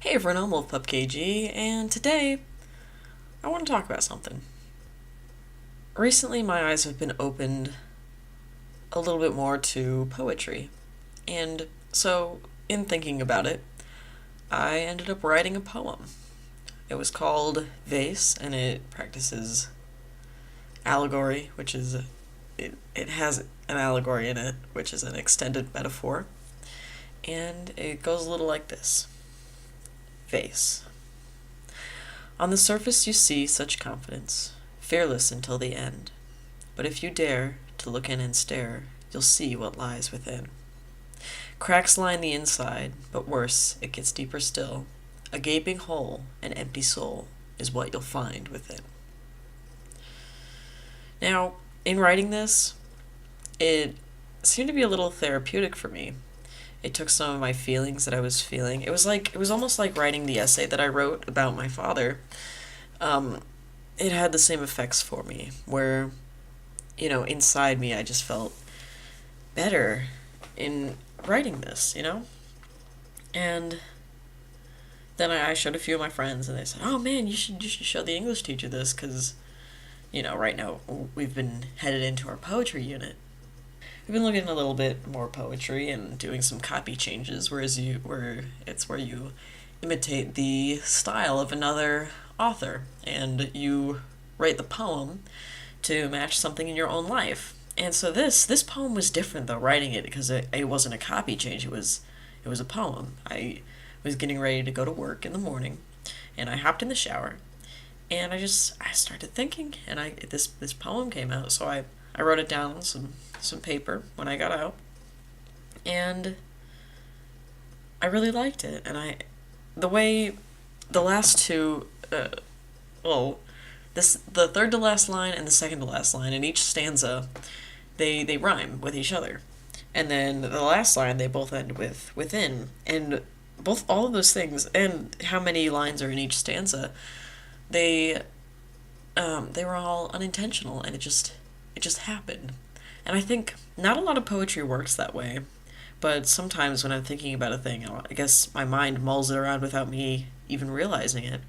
Hey everyone, I'm wolfpupKG, and today I want to talk about something. Recently, my eyes have been opened a little bit more to poetry, and so in thinking about it, I ended up writing a poem. It was called Vase, and it practices allegory, which is it has an allegory in it, which is an extended metaphor, and it goes a little like this. Vase. On the surface you see such confidence, fearless until the end. But if you dare to look in and stare, you'll see what lies within. Cracks line the inside, but worse, it gets deeper still. A gaping hole, an empty soul, is what you'll find within. Now, in writing this, it seemed to be a little therapeutic for me. It took some of my feelings that I was feeling. It was almost like writing the essay that I wrote about my father. It had the same effects for me, where, inside me I just felt better in writing this, And then I showed a few of my friends, and they said, "Oh man, you should show the English teacher this, because, right now we've been headed into our poetry unit. We've been looking a little bit more poetry and doing some copy changes, where you imitate the style of another author, and you write the poem to match something in your own life. And so this poem was different though, writing it, because it wasn't a copy change. It was a poem. I was getting ready to go to work in the morning, and I hopped in the shower, and I started thinking, and this poem came out. So I wrote it down on some paper when I got out, and I really liked it. And the way the last two, the third to last line and the second to last line in each stanza, they rhyme with each other, and then the last line they both end with within, and all of those things, and how many lines are in each stanza, they were all unintentional, and it just happened. And I think not a lot of poetry works that way, but sometimes when I'm thinking about a thing, I guess my mind mulls it around without me even realizing it,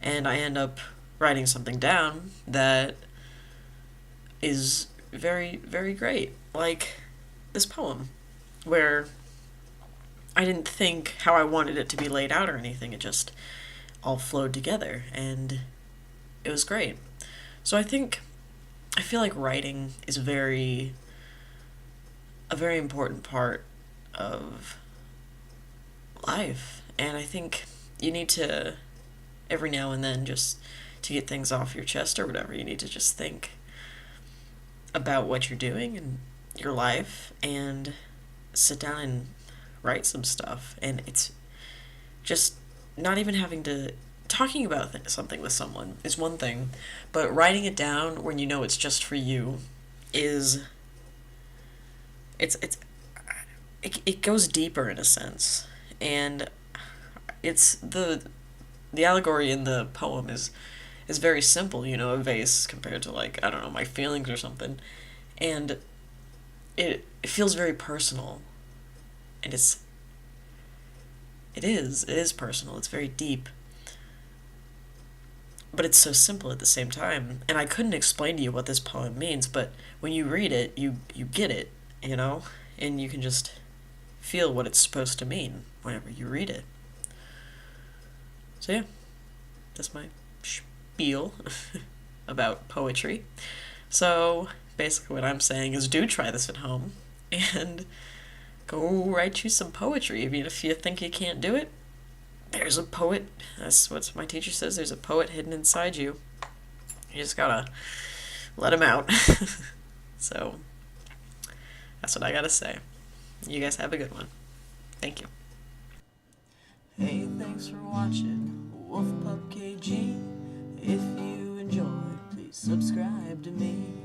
and I end up writing something down that is very, very great. Like this poem, where I didn't think how I wanted it to be laid out or anything. It just all flowed together, and it was great. So I feel like writing is a very important part of life, and I think you need to, every now and then, just to get things off your chest or whatever, you need to just think about what you're doing in your life and sit down and write some stuff. And it's just not even having to talking about something with someone is one thing, but writing it down when you know it's just for you is it goes deeper in a sense. And it's the allegory in the poem is very simple, a vase compared to, like, I don't know, my feelings or something. And it feels very personal. And it is personal. It's very deep. But it's so simple at the same time. And I couldn't explain to you what this poem means, but when you read it, you get it, and you can just feel what it's supposed to mean whenever you read it. So yeah, that's my spiel about poetry. So basically what I'm saying is, do try this at home and go write you some poetry. Even if you think you can't do it, there's a poet. That's what my teacher says. There's a poet hidden inside you. You just gotta let him out. So that's what I gotta say. You guys have a good one. Thank you. Hey, thanks for watching wolfpupKG. If you enjoyed, please subscribe to me.